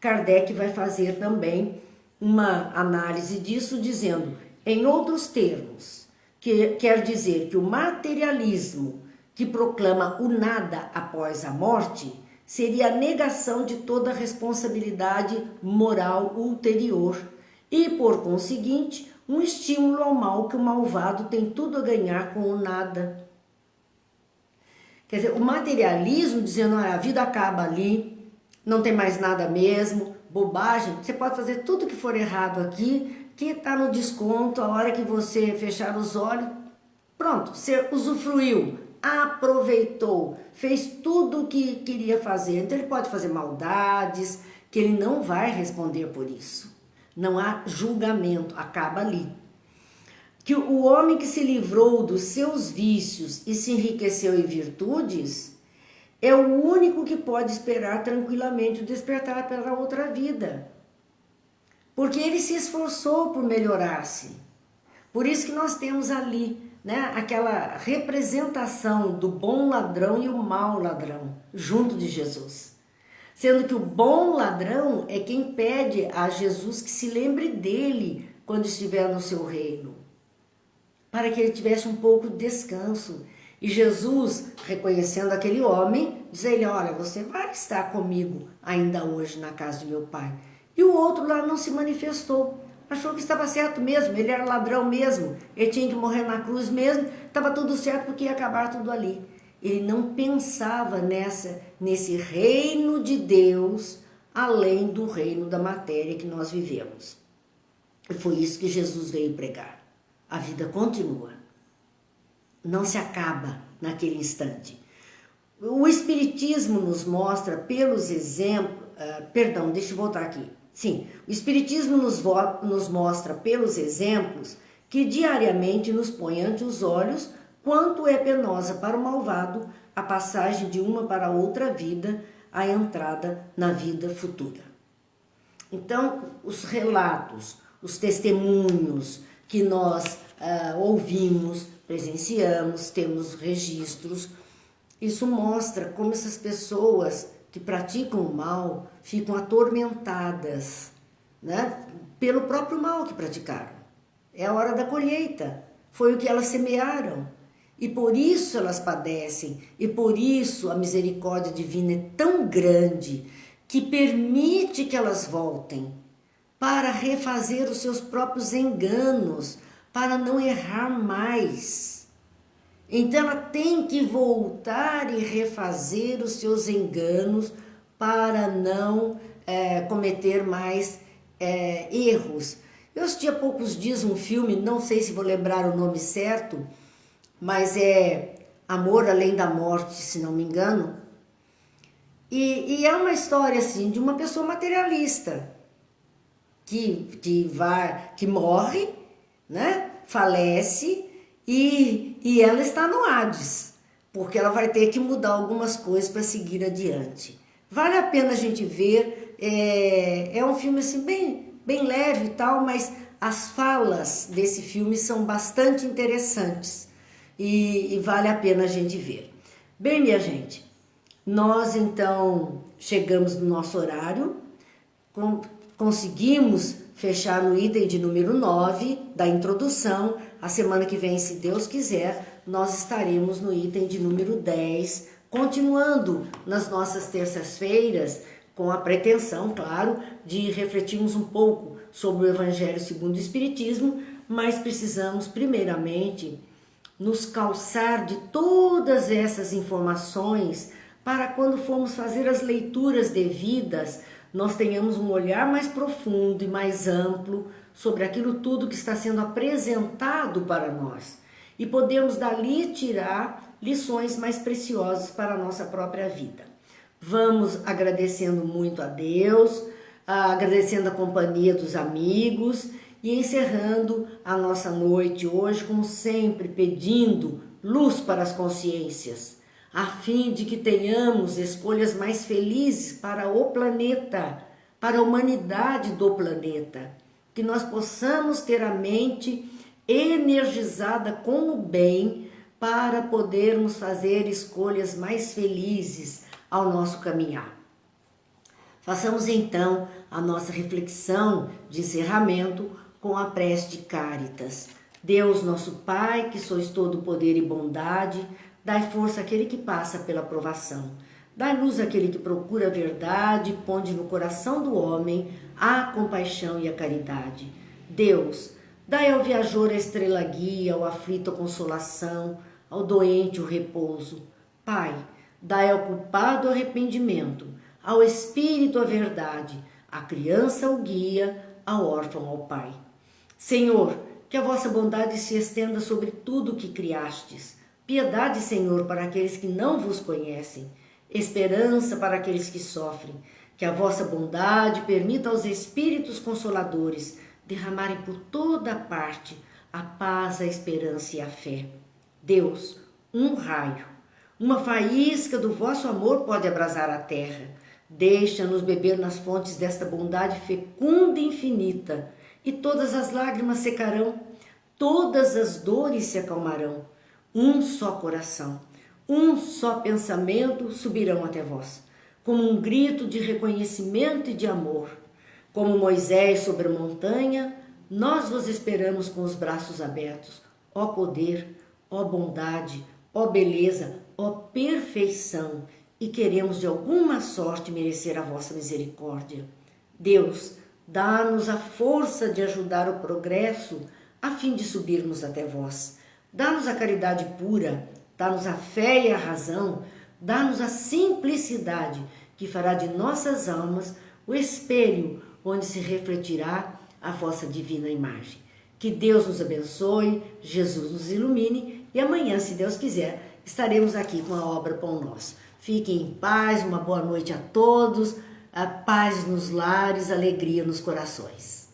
Kardec vai fazer também uma análise disso, dizendo, em outros termos, que quer dizer que o materialismo que proclama o nada após a morte seria a negação de toda responsabilidade moral ulterior e, por conseguinte, um estímulo ao mal que o malvado tem tudo a ganhar com o nada. Quer dizer, o materialismo dizendo, a vida acaba ali, não tem mais nada mesmo, bobagem, você pode fazer tudo que for errado aqui, que está no desconto, a hora que você fechar os olhos, pronto, você usufruiu, aproveitou, fez tudo o que queria fazer. Então ele pode fazer maldades, que ele não vai responder por isso. Não há julgamento, acaba ali. Que o homem que se livrou dos seus vícios e se enriqueceu em virtudes é o único que pode esperar tranquilamente o despertar para outra vida. Porque ele se esforçou por melhorar-se. Por isso que nós temos ali, né, aquela representação do bom ladrão e o mau ladrão junto de Jesus. Sendo que o bom ladrão é quem pede a Jesus que se lembre dele quando estiver no seu reino, para que ele tivesse um pouco de descanso. E Jesus, reconhecendo aquele homem, diz a ele, olha, você vai estar comigo ainda hoje na casa de meu pai. E o outro lá não se manifestou, achou que estava certo mesmo, ele era ladrão mesmo, ele tinha que morrer na cruz mesmo, estava tudo certo porque ia acabar tudo ali. Ele não pensava nesse reino de Deus, além do reino da matéria que nós vivemos. E foi isso que Jesus veio pregar. A vida continua, não se acaba naquele instante. O Espiritismo nos mostra pelos exemplos, deixa eu voltar aqui. Sim, o Espiritismo nos mostra pelos exemplos que diariamente nos põe ante os olhos quanto é penosa para o malvado a passagem de uma para outra vida, a entrada na vida futura. Então, os relatos, os testemunhos que nós ouvimos, presenciamos, temos registros, isso mostra como essas pessoas que praticam o mal ficam atormentadas, né, pelo próprio mal que praticaram. É a hora da colheita, foi o que elas semearam. E por isso elas padecem, e por isso a misericórdia divina é tão grande que permite que elas voltem para refazer os seus próprios enganos, para não errar mais. Então ela tem que voltar e refazer os seus enganos para não cometer mais erros. Eu assisti há poucos dias um filme, não sei se vou lembrar o nome certo, mas é Amor Além da Morte, se não me engano. E é uma história assim de uma pessoa materialista que morre, né? Falece e ela está no Hades, porque ela vai ter que mudar algumas coisas para seguir adiante. Vale a pena a gente ver, é um filme assim bem leve e tal, mas as falas desse filme são bastante interessantes e vale a pena a gente ver. Bem, minha gente, nós então chegamos no nosso horário, conseguimos fechar no item de número 9 da introdução. A semana que vem, se Deus quiser, nós estaremos no item de número 10, continuando nas nossas terças-feiras, com a pretensão, claro, de refletirmos um pouco sobre o Evangelho segundo o Espiritismo, mas precisamos, primeiramente, nos calçar de todas essas informações para quando formos fazer as leituras devidas, nós tenhamos um olhar mais profundo e mais amplo sobre aquilo tudo que está sendo apresentado para nós e podemos dali tirar lições mais preciosas para a nossa própria vida. Vamos agradecendo muito a Deus, agradecendo a companhia dos amigos e encerrando a nossa noite hoje, como sempre, pedindo luz para as consciências, a fim de que tenhamos escolhas mais felizes para o planeta, para a humanidade do planeta, que nós possamos ter a mente energizada com o bem para podermos fazer escolhas mais felizes ao nosso caminhar. Façamos então a nossa reflexão de encerramento com a prece de Cáritas. Deus, nosso Pai, que sois todo poder e bondade, dai força àquele que passa pela provação. Dai luz àquele que procura a verdade e ponde no coração do homem a compaixão e a caridade. Deus, dai ao viajor a estrela guia, ao aflito a consolação, ao doente o repouso. Pai, dai ao culpado o arrependimento, ao espírito a verdade, à criança o guia, ao órfão ao pai. Senhor, que a vossa bondade se estenda sobre tudo o que criastes. Piedade, Senhor, para aqueles que não vos conhecem. Esperança para aqueles que sofrem. Que a vossa bondade permita aos espíritos consoladores derramarem por toda parte a paz, a esperança e a fé. Deus, um raio, uma faísca do vosso amor pode abrasar a terra. Deixa-nos beber nas fontes desta bondade fecunda e infinita, e todas as lágrimas secarão, todas as dores se acalmarão. Um só coração, um só pensamento subirão até vós, como um grito de reconhecimento e de amor. Como Moisés sobre a montanha, nós vos esperamos com os braços abertos. Ó poder, ó bondade, ó beleza, ó perfeição, e queremos de alguma sorte merecer a vossa misericórdia. Deus, Dá-nos a força de ajudar o progresso a fim de subirmos até vós. Dá-nos a caridade pura, dá-nos a fé e a razão, dá-nos a simplicidade que fará de nossas almas o espelho onde se refletirá a vossa divina imagem. Que Deus nos abençoe, Jesus nos ilumine e amanhã, se Deus quiser, estaremos aqui com a obra Pão Nosso. Fiquem em paz, uma boa noite a todos, a paz nos lares, alegria nos corações.